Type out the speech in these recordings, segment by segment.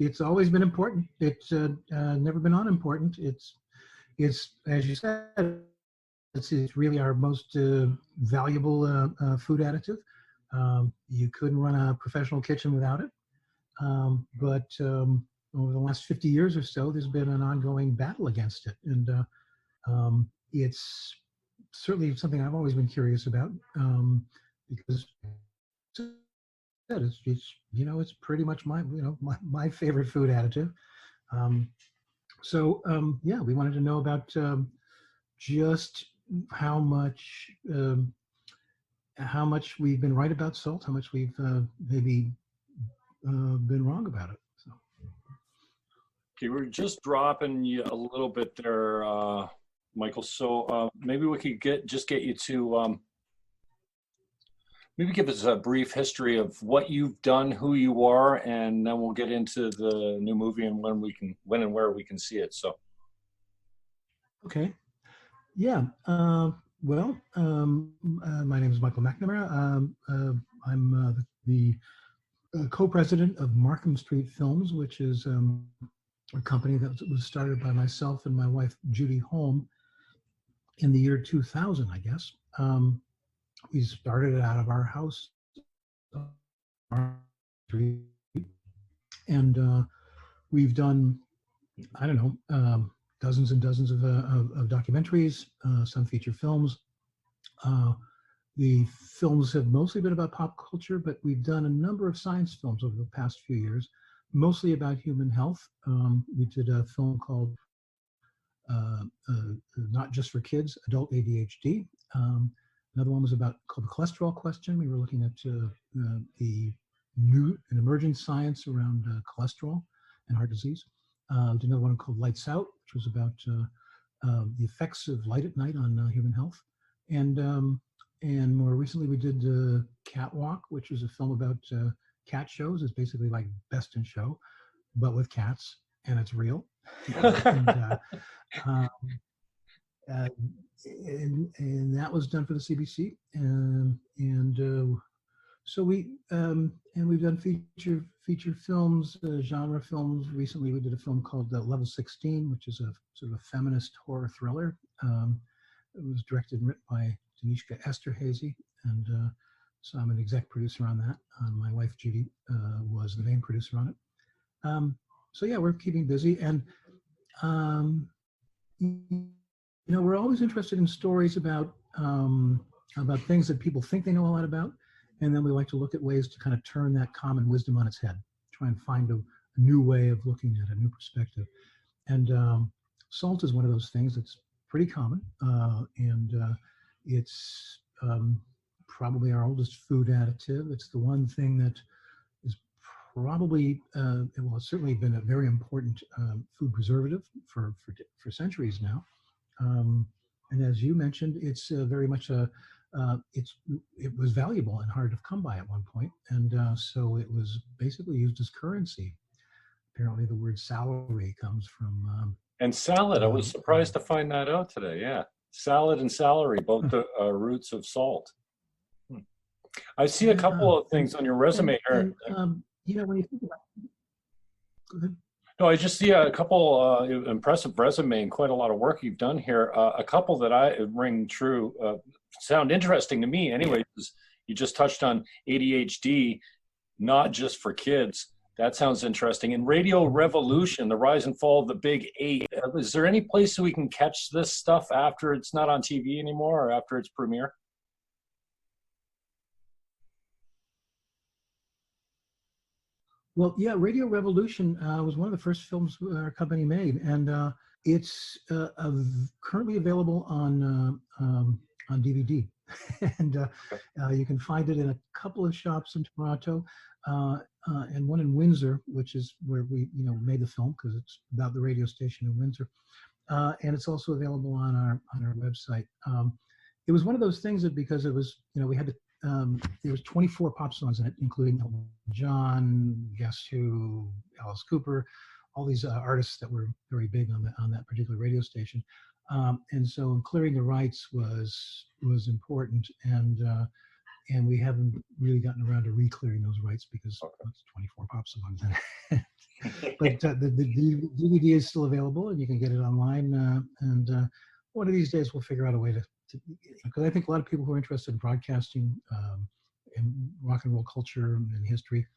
it's always been important. It's never been unimportant. It's as you said, it's really our most valuable food additive. You couldn't run a professional kitchen without it. But over the last 50 years or so, there's been an ongoing battle against it. And it's certainly something I've always been curious about because it's pretty much my favorite food additive. Yeah, we wanted to know about just how much we've been right about salt, how much we've maybe been wrong about it. So. Okay, we're just dropping you a little bit there, Michael. So maybe we could get you to maybe give us a brief history of what you've done, who you are, and then we'll get into the new movie and when and where we can see it. So. Okay. Yeah. Well, my name is Michael McNamara. I'm the co-president of Markham Street Films, which is a company that was started by myself and my wife, Judy Holm, in the year 2000, I guess. We started it out of our house, and we've done, I don't know, dozens and dozens of documentaries, some feature films. The films have mostly been about pop culture, but we've done a number of science films over the past few years, mostly about human health. We did a film called Not Just for Kids, Adult ADHD. Another one was called The Cholesterol Question. We were looking at the new and emerging science around cholesterol and heart disease. We did another one called Lights Out, which was about the effects of light at night on human health. And more recently, we did Catwalk, which was a film about cat shows. It's basically like Best in Show, but with cats, and it's real. And that was done for the CBC. So we've done feature films, genre films. Recently, we did a film called Level 16, which is a sort of a feminist horror thriller. It was directed and written by Danishka Esterhazy, and so I'm an exec producer on that. My wife Judy was the main producer on it. So yeah, we're keeping busy, and we're always interested in stories about things that people think they know a lot about, and then we like to look at ways to kind of turn that common wisdom on its head, try and find a new way of looking at it, a new perspective. And salt is one of those things that's pretty common, and it's probably our oldest food additive. It's the one thing that is probably, it's certainly been a very important food preservative for centuries now. And as you mentioned, it's very much it was valuable and hard to come by at one point, and so it was basically used as currency. Apparently, the word salary comes from. And salad, I was surprised to find that out today. Yeah, salad and salary, both the roots of salt. I see a couple of things on your resume here. When you think about it, go ahead. No, I just see a couple impressive resume and quite a lot of work you've done here. A couple that I ring true, sound interesting to me anyway, because you just touched on ADHD, not just for kids. That sounds interesting. And Radio Revolution, the rise and fall of the Big Eight. Is there any place we can catch this stuff after it's not on TV anymore or after its premiere? Well, yeah, Radio Revolution was one of the first films our company made, and it's currently available on DVD, and you can find it in a couple of shops in Toronto, and one in Windsor, which is where we made the film because it's about the radio station in Windsor, and it's also available on our website. It was one of those things that because it was we had to. There was 24 pop songs in it, including Elton John, Guess Who, Alice Cooper, all these artists that were very big on that particular radio station. And so clearing the rights was important. And and we haven't really gotten around to re-clearing those rights because it's 24 pops a month. But the DVD is still available, and you can get it online. And one of these days, we'll figure out a way to because I think a lot of people who are interested in broadcasting and rock and roll culture and history.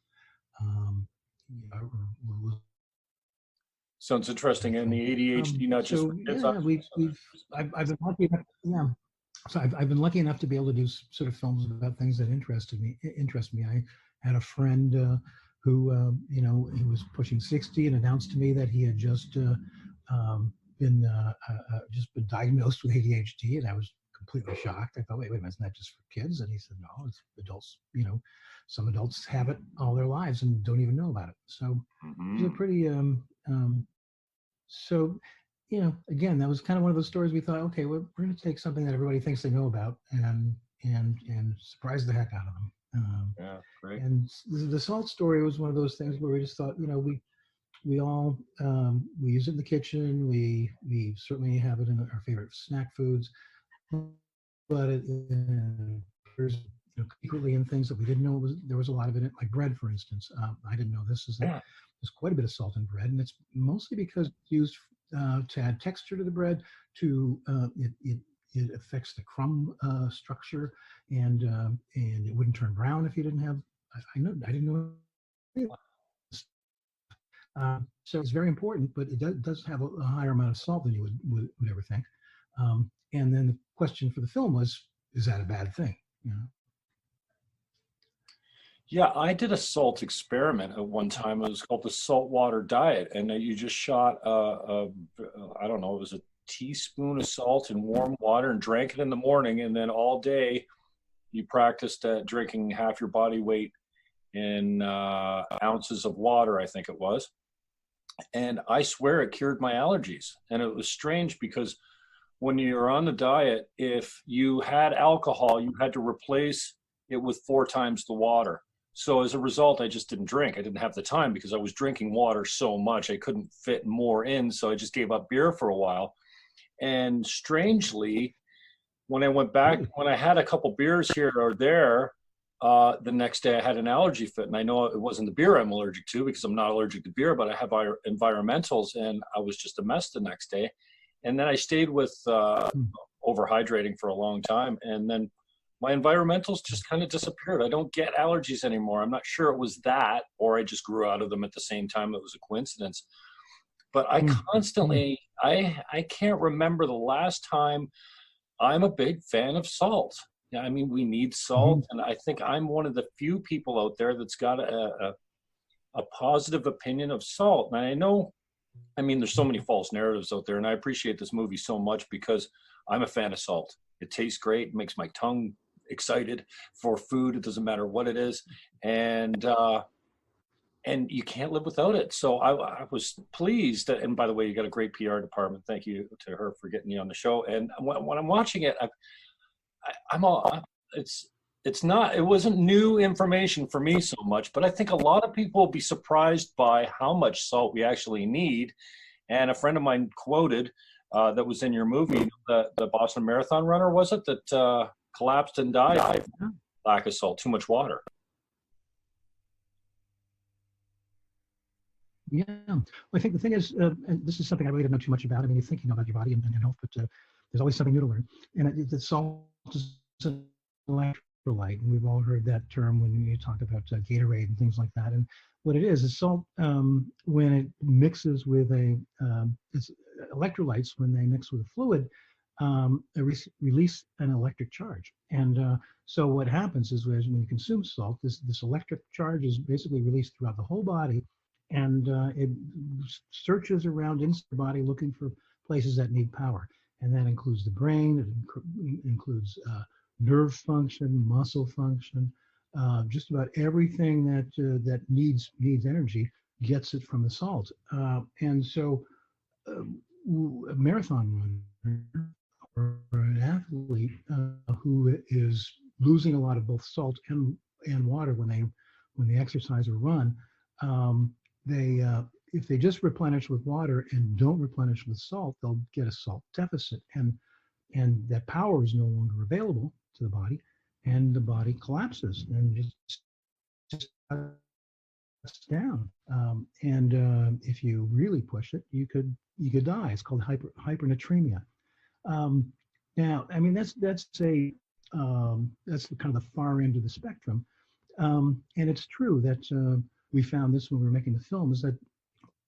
Sounds interesting. And the ADHD, not just for kids. I've been lucky enough. Yeah. So I've been lucky enough to be able to do sort of films about things that interest me. I had a friend who, he was pushing 60 and announced to me that he had just been diagnosed with ADHD, and I was completely shocked. I thought, wait a minute, isn't that just for kids? And he said, no, it's adults. Some adults have it all their lives and don't even know about it. So it was a pretty again, that was kind of one of those stories we thought, okay, we're going to take something that everybody thinks they know about and surprise the heck out of them. Yeah, great. And the salt story was one of those things where we just thought, we all we use it in the kitchen. We certainly have it in our favorite snack foods, but it appears secretly in things that we didn't know there was a lot of it, like bread, for instance. I didn't know this is there's quite a bit of salt in bread, and it's mostly because it's used to add texture to the bread. It affects the crumb structure, and it wouldn't turn brown if you didn't have. I didn't know. So it's very important, but it does have a higher amount of salt than you would ever think. And then the question for the film was, is that a bad thing? Yeah, I did a salt experiment at one time. It was called the saltwater diet, and you just shot I don't know, it was a teaspoon of salt in warm water and drank it in the morning, and then all day you practiced drinking half your body weight in ounces of water, I think it was. And I swear it cured my allergies. And it was strange because when you're on the diet, if you had alcohol, you had to replace it with 4 times the water. So as a result, I just didn't drink. I didn't have the time because I was drinking water so much. I couldn't fit more in. So I just gave up beer for a while. And strangely, when I went back, when I had a couple beers here or there, the next day I had an allergy fit. And I know it wasn't the beer I'm allergic to because I'm not allergic to beer, but I have environmentals, and I was just a mess the next day. And then I stayed with overhydrating for a long time. And then my environmentals just kind of disappeared. I don't get allergies anymore. I'm not sure it was that, or I just grew out of them at the same time. It was a coincidence. But I constantly, I can't remember the last time. I'm a big fan of salt. I mean, we need salt. And I think I'm one of the few people out there that's got a positive opinion of salt. And I know, I mean, there's so many false narratives out there, and I appreciate this movie so much because I'm a fan of salt. It tastes great, it makes my tongue excited for food. It doesn't matter what it is. And you can't live without it. So I was pleased that, and by the way, you got a great PR department. Thank you to her for getting me on the show. And when I'm watching it, it wasn't new information for me so much, but I think a lot of people will be surprised by how much salt we actually need. And a friend of mine quoted that was in your movie, the Boston Marathon runner, was it, that collapsed and died from lack of salt, too much water. Yeah, well, I think the thing is, and this is something I really don't know too much about. I mean, you're thinking about your body and health, but there's always something new to learn. And the salt is an electrolyte, and we've all heard that term when you talk about Gatorade and things like that. And what it is salt, when it mixes with it's electrolytes, when they mix with a fluid, release an electric charge. And so what happens is when you consume salt, this electric charge is basically released throughout the whole body, and it searches around inside the body looking for places that need power. And that includes the brain, it includes nerve function, muscle function, just about everything that needs energy gets it from the salt. And so a marathon runner or an athlete who is losing a lot of both salt and water when they exercise or run, if they just replenish with water and don't replenish with salt, they'll get a salt deficit, and that power is no longer available to the body, and the body collapses and just shuts down. If you really push it, you could die. It's called hypernatremia. Um, Now, I mean, that's the kind of the far end of the spectrum. And it's true that we found this when we were making the film, is that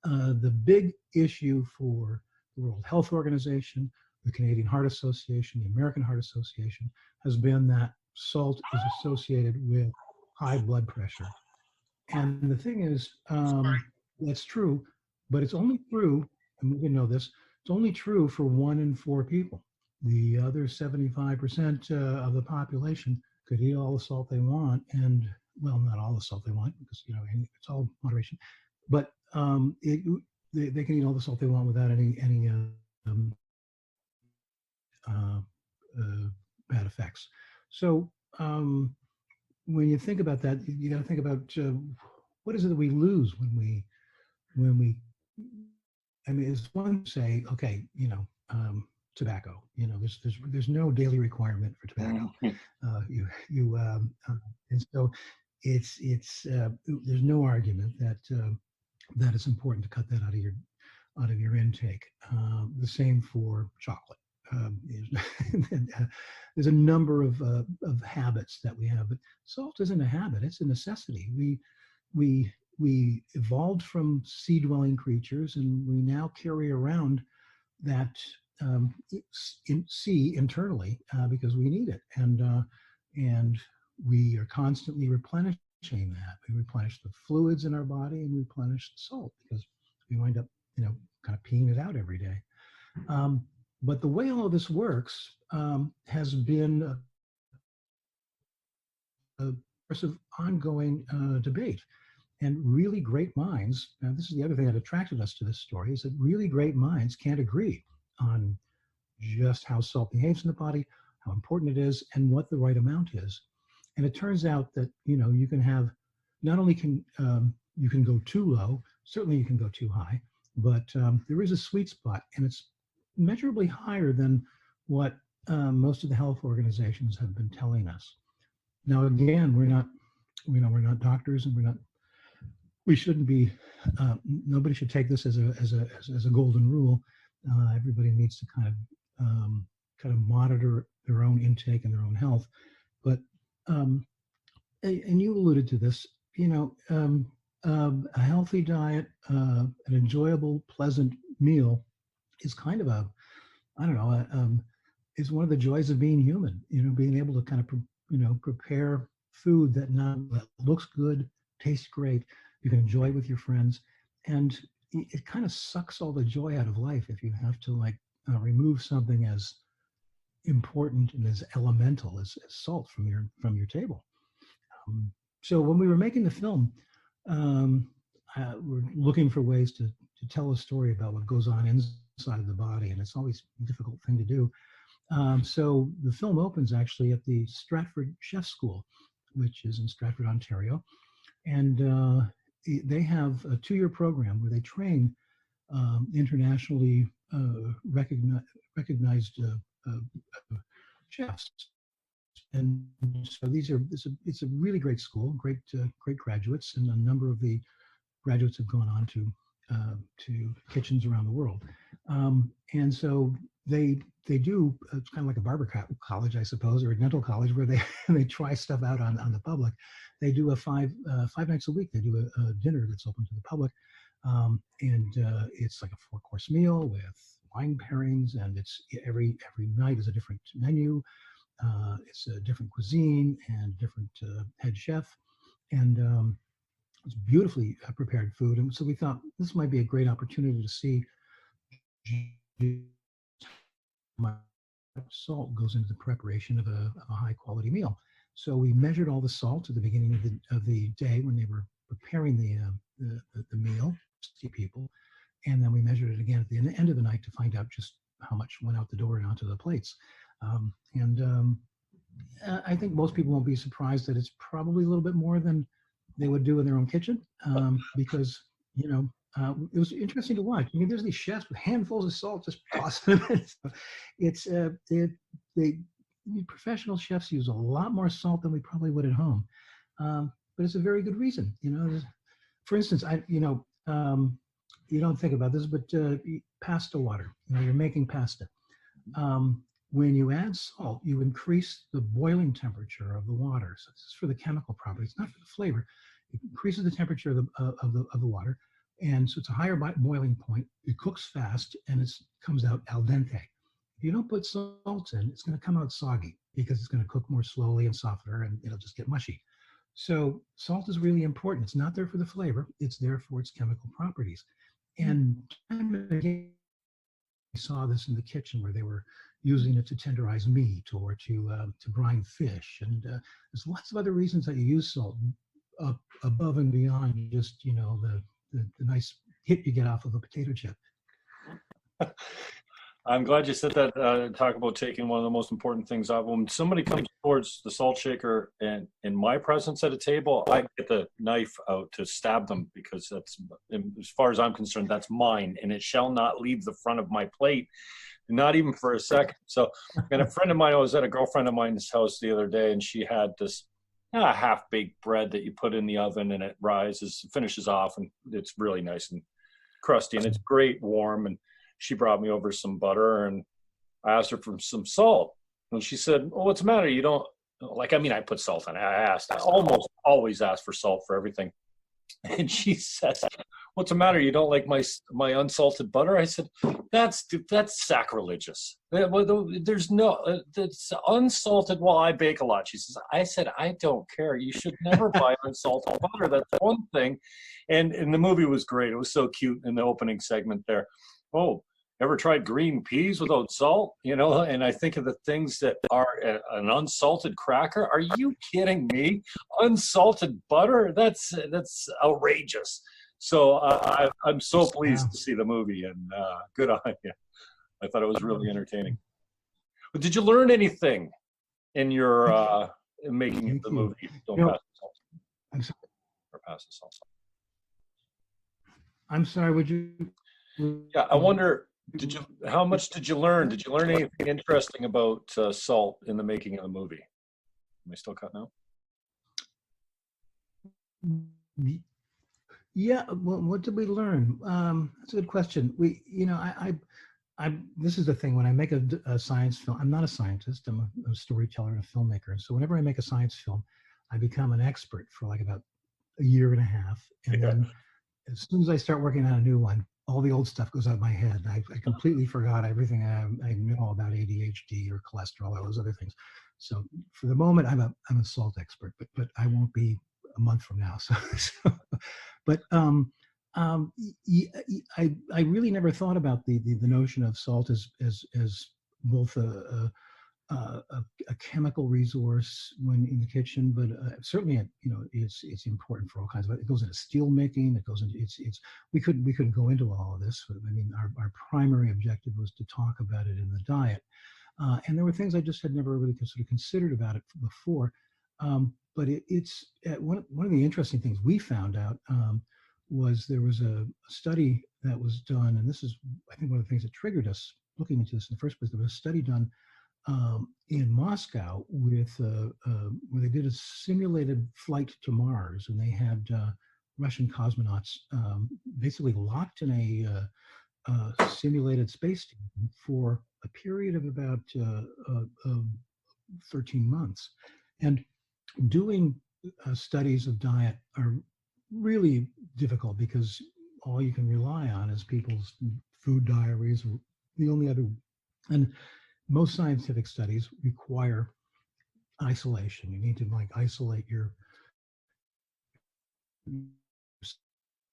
the big issue for the World Health Organization, the Canadian Heart Association, the American Heart Association, has been that salt is associated with high blood pressure. And the thing is, that's true, but it's only true, and we know this, it's only true for 1 in 4 people. The other 75% of the population could eat all the salt they want, and well, not all the salt they want, because it's all moderation. But they can eat all the salt they want without any um, uh, bad effects. So when you think about that, you got to think about what is it that we lose when we. I mean, it's one to say, okay, tobacco. There's no daily requirement for tobacco. And so there's no argument that it's important to cut that out of your intake. The same for chocolate. There's a number of habits that we have, but salt isn't a habit; it's a necessity. We evolved from sea-dwelling creatures, and we now carry around that sea internally because we need it, and we are constantly replenishing that. We replenish the fluids in our body, and we replenish the salt because we wind up, kind of peeing it out every day. But the way all of this works has been a source of ongoing debate. And really great minds, now this is the other thing that attracted us to this story, is that really great minds can't agree on just how salt behaves in the body, how important it is, and what the right amount is. And it turns out that, you can have, not only can you can go too low, certainly you can go too high, but there is a sweet spot, and it's measurably higher than what most of the health organizations have been telling us. Now, again, we're not doctors, and we shouldn't be. Nobody should take this as a golden rule. Everybody needs to kind of monitor their own intake and their own health. But and you alluded to this, a healthy diet, an enjoyable, pleasant meal is kind of is one of the joys of being human. Being able to kind of prepare food that looks good, tastes great, you can enjoy it with your friends, and it kind of sucks all the joy out of life if you have to remove something as important and as elemental as salt from your table. So when we were making the film, we're looking for ways to tell a story about what goes on inside of the body, and it's always a difficult thing to do. So the film opens actually at the Stratford Chef School, which is in Stratford, Ontario, and they have a 2-year program where they train internationally recognized chefs. And so it's a really great school, great graduates, and a number of the graduates have gone on to kitchens around the world. And so they do, it's kind of like a barber college, I suppose, or a dental college, where they try stuff out on the public. They do a 5 nights a week. They do a dinner that's open to the public, and it's like a 4-course meal with wine pairings, and it's every night is a different menu. It's a different cuisine and different head chef, and it's beautifully prepared food. And so we thought this might be a great opportunity to see how much salt goes into the preparation of a high quality meal. So we measured all the salt at the beginning of the day when they were preparing the meal, 60 people, and then we measured it again at the end of the night to find out just how much went out the door and onto the plates. I think most people won't be surprised that it's probably a little bit more than they would do in their own kitchen, because it was interesting to watch. I mean, there's these chefs with handfuls of salt just tossing them in. So it's professional chefs use a lot more salt than we probably would at home. But it's a very good reason. For instance, you don't think about this, but pasta water. You're making pasta. When you add salt, you increase the boiling temperature of the water. So this is for the chemical properties, not for the flavor. It increases the temperature of the water, and so it's a higher boiling point. It cooks fast, and it comes out al dente. If you don't put salt in, it's going to come out soggy because it's going to cook more slowly and softer, and it'll just get mushy. So salt is really important. It's not there for the flavor. It's there for its chemical properties. And time and again, we saw this in the kitchen where they were using it to tenderize meat or to brine fish. And there's lots of other reasons that you use salt above and beyond just, the nice hit you get off of a potato chip. I'm glad you said that. Talk about taking one of the most important things off. When somebody comes towards the salt shaker and in my presence at a table, I get the knife out to stab them because that's, as far as I'm concerned, that's mine, and it shall not leave the front of my plate, not even for a second. So, and a friend of mine, I was at a girlfriend of mine's house the other day, and she had this half-baked bread that you put in the oven, and it finishes off, and it's really nice and crusty, and it's great warm. And she brought me over some butter, and I asked her for some salt. And she said, "Well, what's the matter? You don't I put salt on it." I almost always ask for salt for everything. And she says, "What's the matter? You don't like my unsalted butter?" I said, that's sacrilegious. There's no, it's unsalted. Well, I bake a lot. She says, I said, "I don't care. You should never buy unsalted butter. That's one thing." And the movie was great. It was so cute in the opening segment there. "Oh, ever tried green peas without salt?" And I think of the things that are an unsalted cracker. Are you kidding me? Unsalted butter? That's outrageous. So I'm so pleased to see the movie, and good on you. I thought it was really entertaining. But did you learn anything in your making of the movie? Don't pass the salt. I'm sorry. Or pass the salt. I'm sorry. Would you? Yeah, I wonder. How much did you learn? Did you learn anything interesting about salt in the making of the movie? Am I still cutting out? Yeah. Well, what did we learn? That's a good question. This is the thing. When I make a science film, I'm not a scientist. I'm a storyteller and a filmmaker. And so whenever I make a science film, I become an expert for like about a year and a half, and then as soon as I start working on a new one, all the old stuff goes out of my head. I completely forgot everything I know about ADHD or cholesterol or those other things. So for the moment, I'm a salt expert, but I won't be a month from now. But I really never thought about the notion of salt as both a chemical resource when in the kitchen, but certainly it's important for all kinds of. It goes into steel making. It goes into we couldn't go into all of this. But, I mean, our primary objective was to talk about it in the diet, and there were things I just had never really considered about it before. But it's one of the interesting things we found out was there was a study that was done, and this is I think one of the things that triggered us looking into this in the first place. There was a study done in Moscow with where they did a simulated flight to Mars, and they had Russian cosmonauts basically locked in a simulated space station for a period of about 13 months. And doing studies of diet are really difficult because all you can rely on is people's food diaries. The only other, and most scientific studies require isolation. You need to isolate your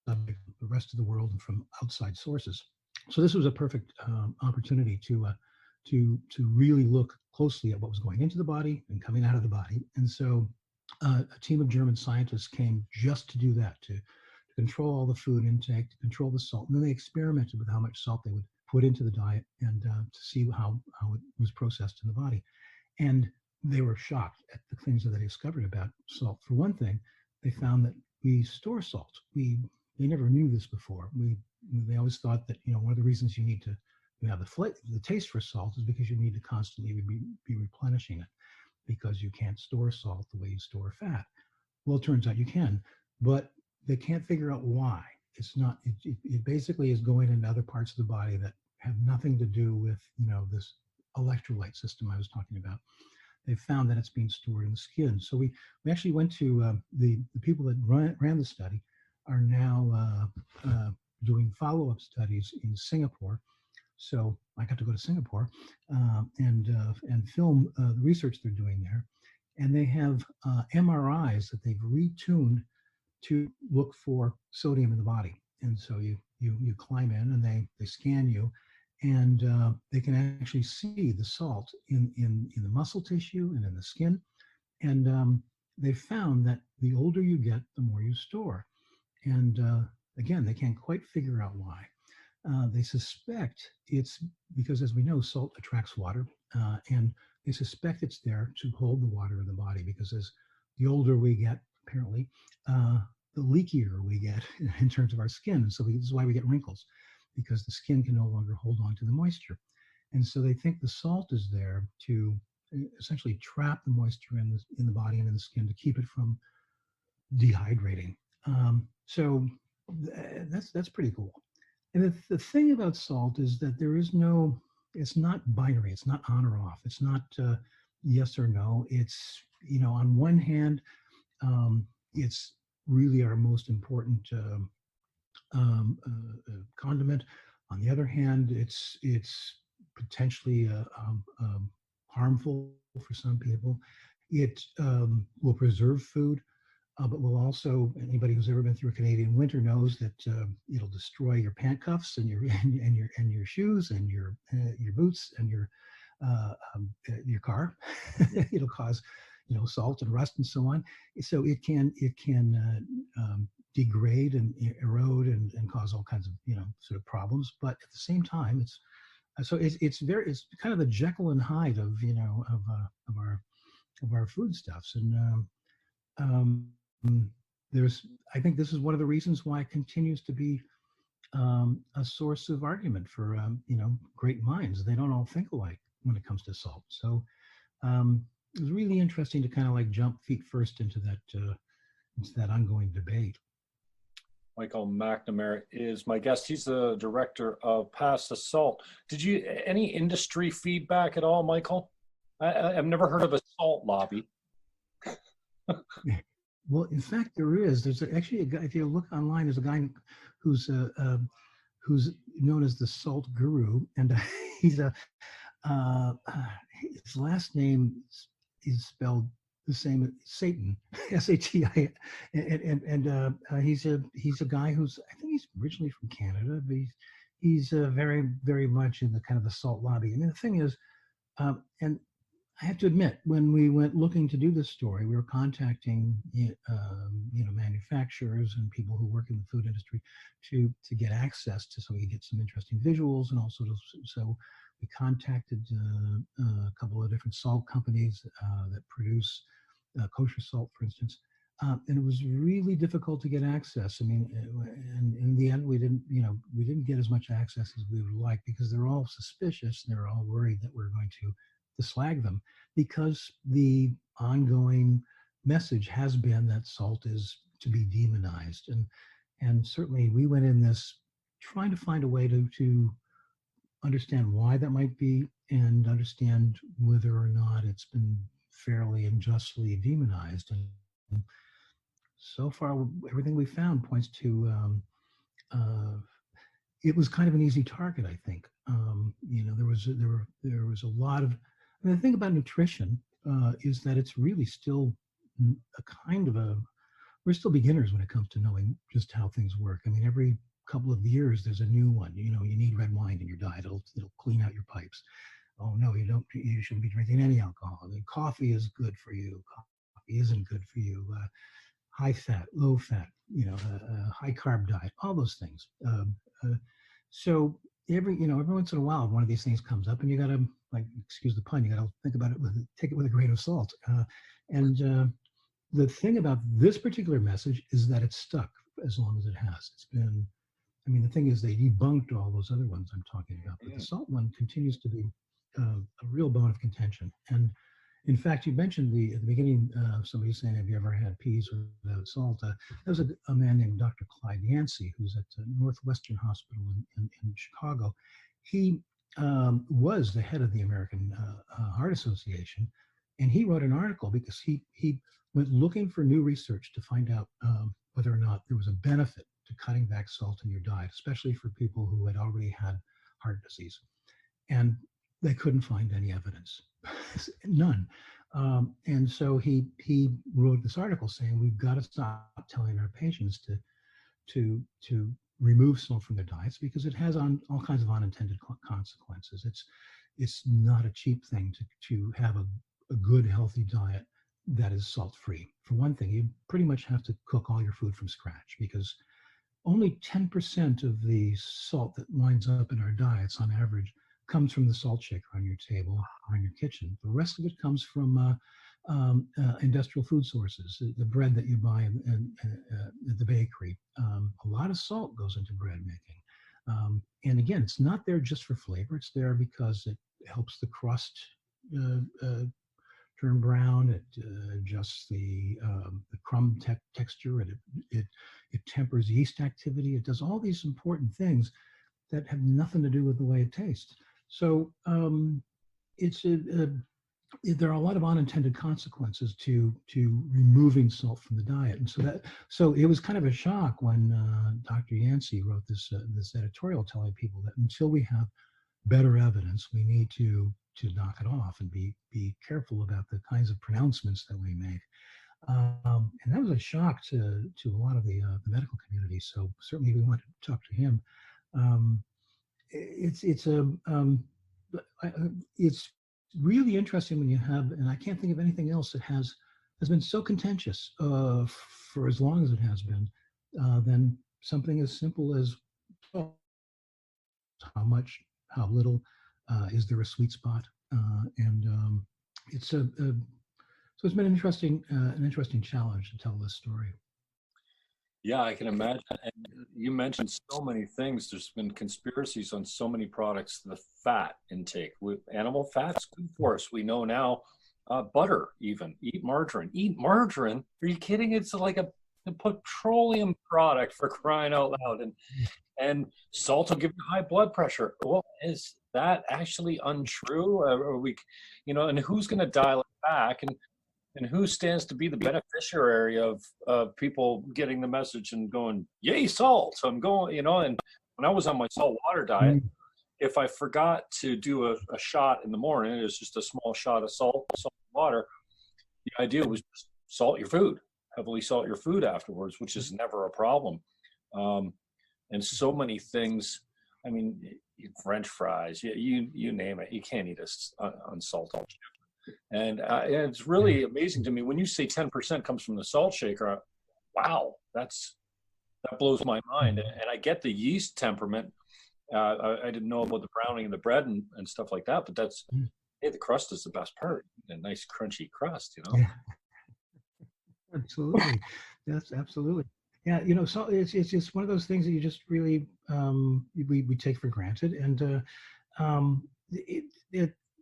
subject, the rest of the world, from outside sources. So this was a perfect opportunity to really look closely at what was going into the body and coming out of the body. And so a team of German scientists came just to do that, to control all the food intake, to control the salt. And then they experimented with how much salt they would put into the diet and to see how it was processed in the body. And they were shocked at the things that they discovered about salt. For one thing, they found that we store salt. They never knew this before. They always thought that one of the reasons you need to you have the taste for salt is because you need to constantly be replenishing it, because you can't store salt the way you store fat. Well, it turns out you can, but they can't figure out why. It's not. It basically is going into other parts of the body that have nothing to do with this electrolyte system I was talking about. They found that it's being stored in the skin. So we actually went to the people that ran the study are now doing follow-up studies in Singapore. So I got to go to Singapore and film the research they're doing there. And they have MRIs that they've retuned to look for sodium in the body. And so you climb in and they scan you, and they can actually see the salt in the muscle tissue and in the skin. And they found that the older you get, the more you store. And again, they can't quite figure out why. They suspect it's because, as we know, salt attracts water, and they suspect it's there to hold the water in the body, because as the older we get, apparently, the leakier we get in terms of our skin. And so this is why we get wrinkles, because the skin can no longer hold on to the moisture. And so they think the salt is there to essentially trap the moisture in the body and in the skin to keep it from dehydrating. So that's pretty cool. And the thing about salt is that it's not binary. It's not on or off. It's not yes or no. It's, on one hand, it's really our most important condiment. On the other hand, it's potentially harmful for some people. It will preserve food, but will also, anybody who's ever been through a Canadian winter knows that it'll destroy your pant cuffs and your shoes and your boots and your car. It'll cause salt and rust and so on. So it can degrade and erode and cause all kinds of sort of problems. But at the same time, it's kind of the Jekyll and Hyde of our foodstuffs. And I think this is one of the reasons why it continues to be a source of argument for great minds. They don't all think alike when it comes to salt. So it was really interesting to kind of like jump feet first into that ongoing debate. Michael McNamara is my guest. He's the director of Pass the Salt. Did you any industry feedback at all, Michael? I've never heard of a salt lobby. Well, in fact, there is. There's actually a guy. If you look online, there's a guy who's known as the Salt Guru, and he's his last name is spelled the same as Satan, S-A-T-I, and he's a guy who's, I think he's originally from Canada, but he's very, very much in the kind of the salt lobby. I mean, the thing is, and I have to admit, when we went looking to do this story, we were contacting manufacturers and people who work in the food industry to get access to, so we could get some interesting visuals, and also so we contacted a couple of different salt companies that produce kosher salt, for instance, and it was really difficult to get access. I mean, and in the end, we didn't get as much access as we would like, because they're all suspicious. They're all worried that we're going to slag them, because the ongoing message has been that salt is to be demonized, and certainly we went in this trying to find a way to understand why that might be, and understand whether or not it's been fairly and justly demonized. And so far, everything we found points to it was kind of an easy target, I think. There was a lot of. I mean, the thing about nutrition is that it's really still a kind of we're still beginners when it comes to knowing just how things work. I mean, every couple of years there's a new one. You need red wine in your diet. It'll clean out your pipes. Oh no, you shouldn't be drinking any alcohol. I mean, coffee is good for you. Coffee isn't good for you. High fat, low fat, high carb diet, all those things. So every once in a while, one of these things comes up, and you got to, like, excuse the pun, you got to think about it take it with a grain of salt. And the thing about this particular message is that it's stuck as long as it has. It's been I mean, the thing is, they debunked all those other ones I'm talking about, but the salt one continues to be a real bone of contention. And in fact, you mentioned at the beginning, somebody saying, "Have you ever had peas without salt?" There was a man named Dr. Clyde Yancey, who's at Northwestern Hospital in Chicago. He was the head of the American Heart Association, and he wrote an article because he went looking for new research to find out whether or not there was a benefit to cutting back salt in your diet, especially for people who had already had heart disease. And they couldn't find any evidence, none. And so he wrote this article saying we've got to stop telling our patients to remove salt from their diets because it has all kinds of unintended consequences. It's not a cheap thing to have a good healthy diet that is salt free. For one thing, you pretty much have to cook all your food from scratch because only 10% of the salt that winds up in our diets on average comes from the salt shaker on your table or in your kitchen. The rest of it comes from industrial food sources, the bread that you buy at the bakery. A lot of salt goes into bread making. And again, it's not there just for flavor. It's there because it helps the crust turn brown. It adjusts the crumb texture. It tempers yeast activity. It does all these important things that have nothing to do with the way it tastes. So there are a lot of unintended consequences to removing salt from the diet, and so it was kind of a shock when Dr. Yancey wrote this editorial telling people that until we have better evidence, we need to knock it off and be careful about the kinds of pronouncements that we make. And that was a shock to a lot of the medical community. So certainly we wanted to talk to him. It's really interesting when you have, and I can't think of anything else that has been so contentious for as long as it has been, than something as simple as how much, how little, is there a sweet spot, and so it's been an interesting challenge to tell this story. Yeah, I can imagine. And you mentioned so many things. There's been conspiracies on so many products. The fat intake, with animal fats, good for us. We know now. Butter, even. Eat margarine. Eat margarine? Are you kidding? It's like a petroleum product, for crying out loud. And salt will give you high blood pressure. Well, is that actually untrue? Are we, and who's going to dial it back? And who stands to be the beneficiary of people getting the message and going, yay, salt. So I'm going, and when I was on my salt water diet, if I forgot to do a shot in the morning, it was just a small shot of salt water. The idea was just salt your food, heavily salt your food afterwards, which is never a problem. And so many things, I mean, French fries, you name it, you can't eat unsalted chicken. And it's really amazing to me when you say 10% comes from the salt shaker. Wow, that blows my mind. And I get the yeast temperament. I didn't know about the browning of the bread and stuff like that, but that's the crust is the best part. A nice crunchy crust, Yeah. Absolutely, yes, absolutely. Yeah, so it's just one of those things that you just really we take for granted, and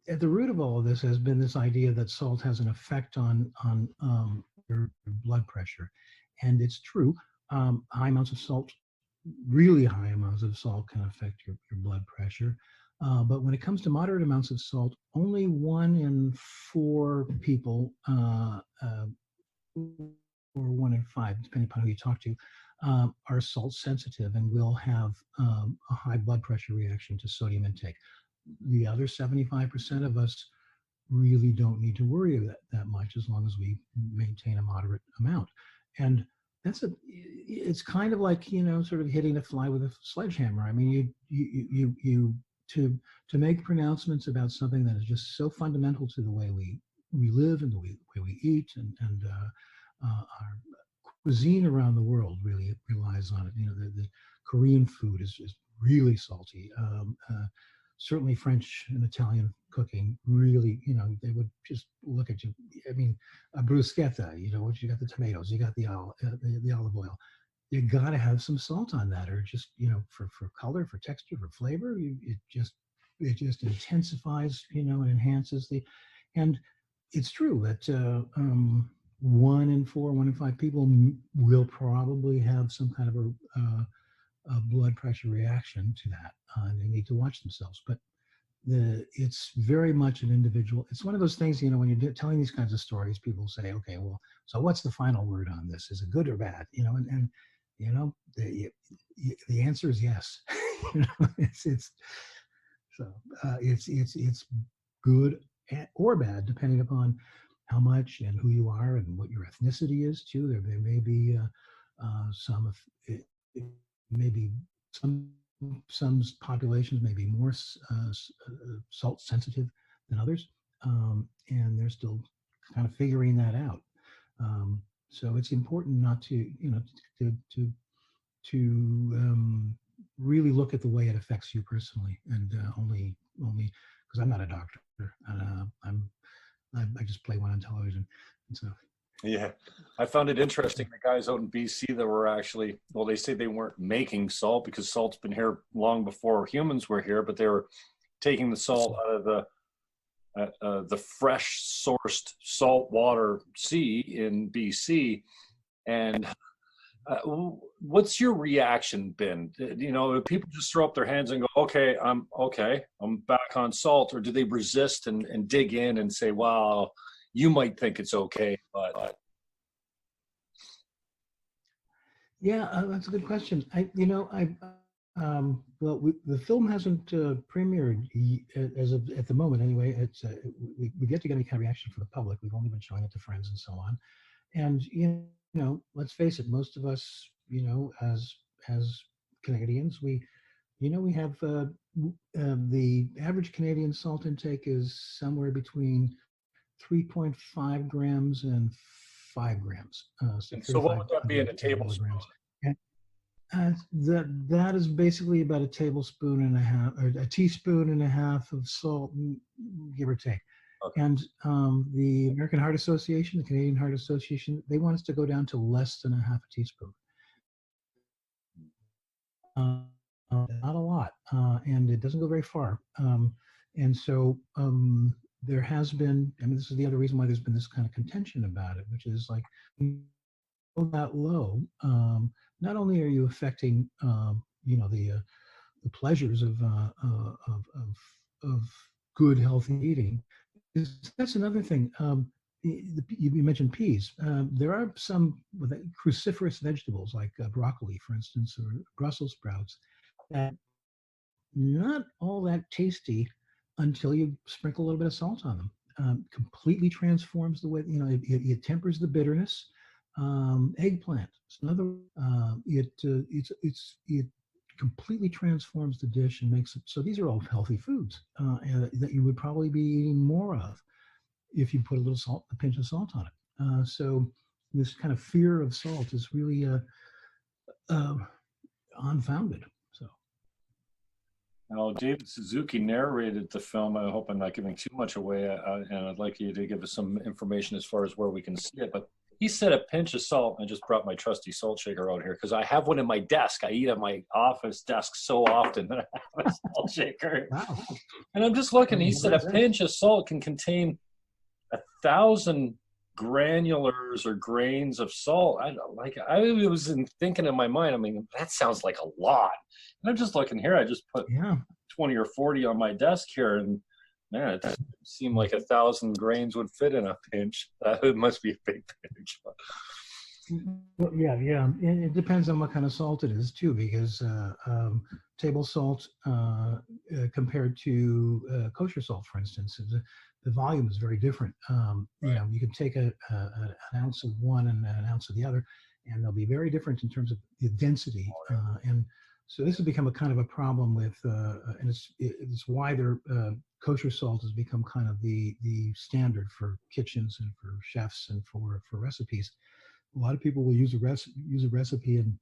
at the root of all of this has been this idea that salt has an effect on your blood pressure, and it's true. High amounts of salt, really high amounts of salt, can affect your blood pressure. But when it comes to moderate amounts of salt, only 1 in 4 people, or 1 in 5, depending upon who you talk to, are salt sensitive and will have a high blood pressure reaction to sodium intake. The other 75% of us really don't need to worry that much as long as we maintain a moderate amount. And it's kind of like, sort of hitting a fly with a sledgehammer. I mean, you to make pronouncements about something that is just so fundamental to the way we live and the way we eat, and our cuisine around the world really relies on it. The Korean food is really salty. Certainly French and Italian cooking really, they would just look at you. I mean, a bruschetta, you got the tomatoes, you got the olive oil. you got to have some salt on that, or just, for color, for texture, for flavor. It just intensifies, and enhances and it's true that 1 in 4, 1 in 5 people will probably have some kind of a blood pressure reaction to that. They need to watch themselves, but it's very much an individual. It's one of those things, when you're telling these kinds of stories, people say, okay, well, so what's the final word on this? Is it good or bad? And the answer is yes. It's so it's good or bad depending upon how much and who you are and what your ethnicity is too. There may be some of it may be some populations may be more salt sensitive than others, and they're still kind of figuring that out. So it's important not to really look at the way it affects you personally, and only because I'm not a doctor. I just play one on television, and so. Yeah, I found it interesting. The guys out in BC that were actually, well, they say they weren't making salt because salt's been here long before humans were here, but they were taking the salt out of the fresh sourced saltwater sea in BC. And what's your reaction been? People just throw up their hands and go, okay, I'm back on salt, or do they resist and dig in and say, wow, you might think it's okay, but yeah, that's a good question. The film hasn't premiered at the moment. Anyway, it's we get to get any kind of reaction from the public. We've only been showing it to friends and so on. And let's face it, most of us, as Canadians, we have the average Canadian salt intake is somewhere between 3.5 grams and 5 grams. So what would that be in a tablespoon? That is basically about a tablespoon and a half, or a teaspoon and a half of salt, give or take. Okay. And the American Heart Association, the Canadian Heart Association, they want us to go down to less than a half a teaspoon. Not a lot, and it doesn't go very far. And so there has been, this is the other reason why there's been this kind of contention about it, which is like, go that low, not only are you affecting, the pleasures of good, healthy eating. That's another thing. You mentioned peas. There are some cruciferous vegetables like broccoli, for instance, or Brussels sprouts, that not all that tasty until you sprinkle a little bit of salt on them. Completely transforms the way, it tempers the bitterness. Eggplant, it's another. It completely transforms the dish and makes it so. These are all healthy foods that you would probably be eating more of if you put a pinch of salt on it. So this kind of fear of salt is really unfounded. So. Now, David Suzuki narrated the film. I hope I'm not giving too much away, and I'd like you to give us some information as far as where we can see it. But he said a pinch of salt. I just brought my trusty salt shaker out here because I have one in my desk. I eat at my office desk so often that I have a salt shaker. Wow. And I'm just looking. He said a pinch of salt can contain 1,000 granulars or grains of salt. I was thinking in my mind, that sounds like a lot. And I'm just looking here. I just put 20 or 40 on my desk here, and man, it doesn't seem like 1,000 grains would fit in a pinch. It must be a big pinch. Well, yeah. And it depends on what kind of salt it is too, because table salt compared to kosher salt, for instance, the volume is very different. You can take an ounce of one and an ounce of the other, and they'll be very different in terms of the density. And so this has become a kind of a problem with, and it's why kosher salt has become kind of the standard for kitchens and for chefs and for recipes. A lot of people will use a recipe and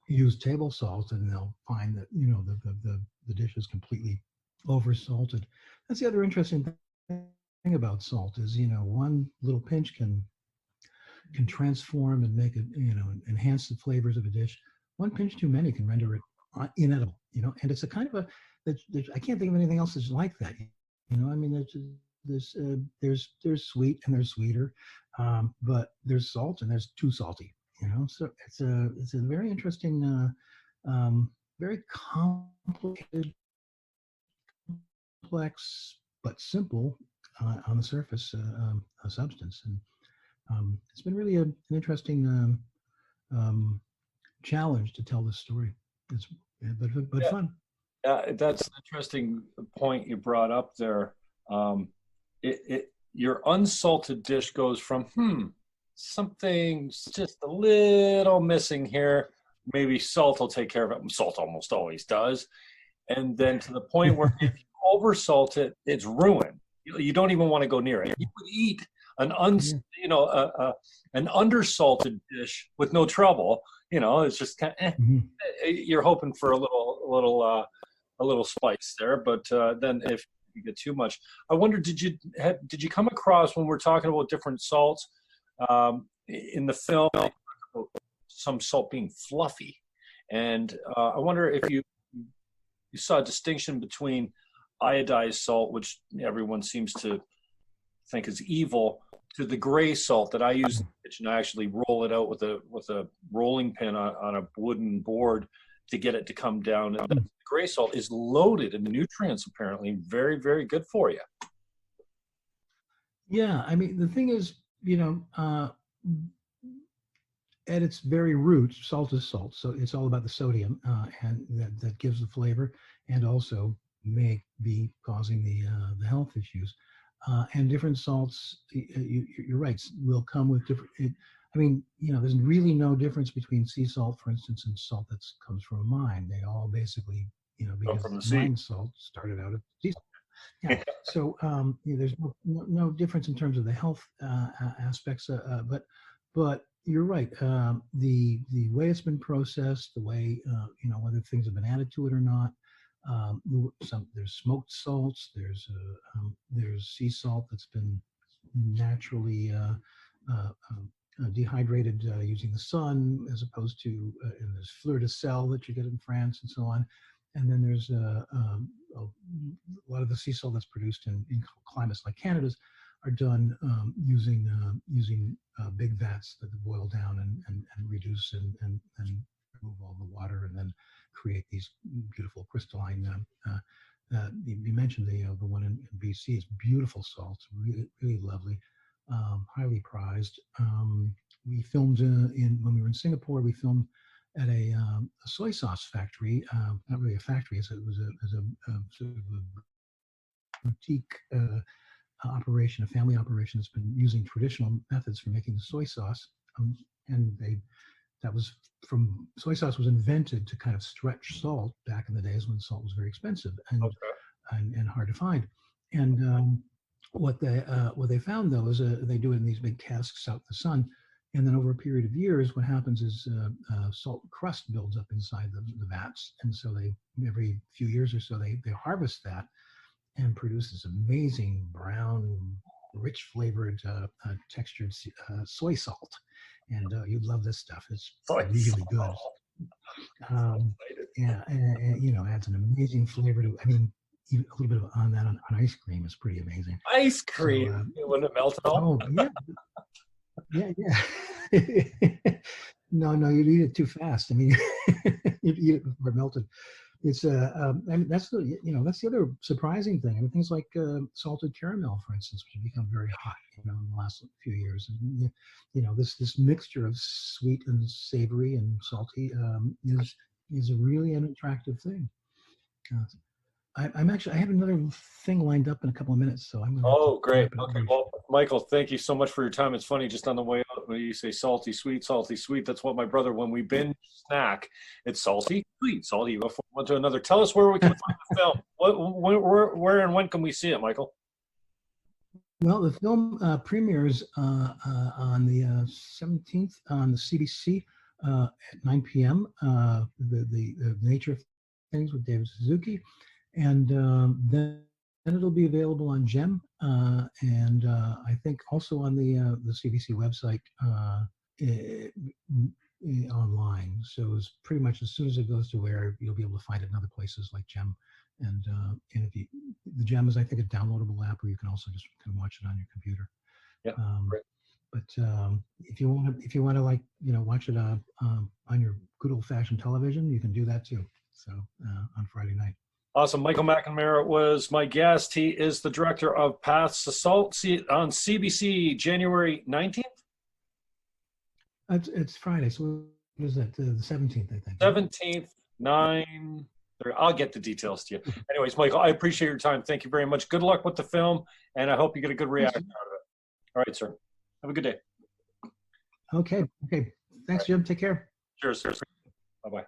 use table salt, and they'll find that the dish is completely over salted. That's the other interesting thing about salt is one little pinch can can transform and make it, enhance the flavors of a dish. One pinch too many can render it inedible, and it's a kind of I can't think of anything else that's like that. I mean, there's sweet and there's sweeter, but there's salt and there's too salty, so it's a very interesting, very complicated, complex, but simple on the surface substance. And it's been really an interesting challenge to tell this story. It's but fun. That's an interesting point you brought up there. Your unsalted dish goes from something's just a little missing here. Maybe salt will take care of it. Salt almost always does. And then to the point where if you oversalt it, it's ruined. You don't even want to go near it. You would eat an undersalted dish with no trouble. It's just kind of, you're hoping for a little spice there, but then if you get too much, I wonder, did you come across, when we're talking about different salts in the film, some salt being fluffy, and I wonder if you saw a distinction between iodized salt, which everyone seems to think is evil, to the gray salt that I use in the kitchen. I actually roll it out with a rolling pin on a wooden board to get it to come down. And the gray salt is loaded in nutrients, apparently very, very good for you. Yeah, I mean, the thing is, at its very root, salt is salt. So it's all about the sodium, and that gives the flavor, and also may be causing the health issues. And different salts, you're right, will come with different. There's really no difference between sea salt, for instance, and salt that comes from a mine. They all basically, because from the mine salt started out of sea salt. Yeah. So there's no difference in terms of the health aspects, but you're right. The way it's been processed, the way whether things have been added to it or not. There's smoked salts. There's sea salt that's been naturally dehydrated using the sun, as opposed to and there's fleur de sel that you get in France and so on. And then there's a lot of the sea salt that's produced in climates like Canada's are done using big vats that boil down and reduce and remove all the water, and then create these beautiful crystalline. You mentioned the one in BC. It's beautiful salts, really, really lovely, highly prized. We filmed when we were in Singapore. We filmed at a soy sauce factory. Not really a factory. It was a sort of a boutique operation, a family operation that's been using traditional methods for making the soy sauce, and soy sauce was invented to kind of stretch salt back in the days when salt was very expensive and hard to find. And what they found, though, is they do it in these big casks out in the sun, and then over a period of years, what happens is salt crust builds up inside the vats, and so every few years or so they harvest that and produce this amazing brown, rich flavored, textured soy salt. And you'd love this stuff. It's really good. And adds an amazing flavor to. I mean, even a little bit on that on ice cream is pretty amazing. Ice cream, wouldn't it melt at all? Oh yeah. No, you'd eat it too fast. I mean, you'd eat it before it melted. It's that's the other surprising thing. I mean, things like salted caramel, for instance, which have become very hot, in the last few years. And this mixture of sweet and savory and salty is a really an attractive thing. I have another thing lined up in a couple of minutes, so I'm going to. Oh, great. Okay, well, Michael, thank you so much for your time. It's funny, just on the way out, when you say salty, sweet, that's what my brother, when we binge snack, it's salty, sweet, salty. You go from one to another. Tell us where we can find the film. Where and when can we see it, Michael? Well, the film premieres on the 17th on the CBC at 9 p.m. The Nature of Things with David Suzuki. And then it'll be available on GEM, and I think also on the CBC website online. So it's pretty much as soon as it goes to where you'll be able to find it in other places like GEM. And if you, the GEM is, I think, a downloadable app where you can also just kind of watch it on your computer. Yeah, great. But if you want to like, watch it on your good old fashioned television, you can do that too. So on Friday night. Awesome. Michael McNamara was my guest. He is the director of Paths to Salt on CBC, January 19th. It's Friday, so what is that? The 17th, I think. 17th, 9. I'll get the details to you. Anyways, Michael, I appreciate your time. Thank you very much. Good luck with the film, and I hope you get a good reaction out of it. All right, sir. Have a good day. Okay. Thanks, Jim. Take care. Cheers. Bye-bye.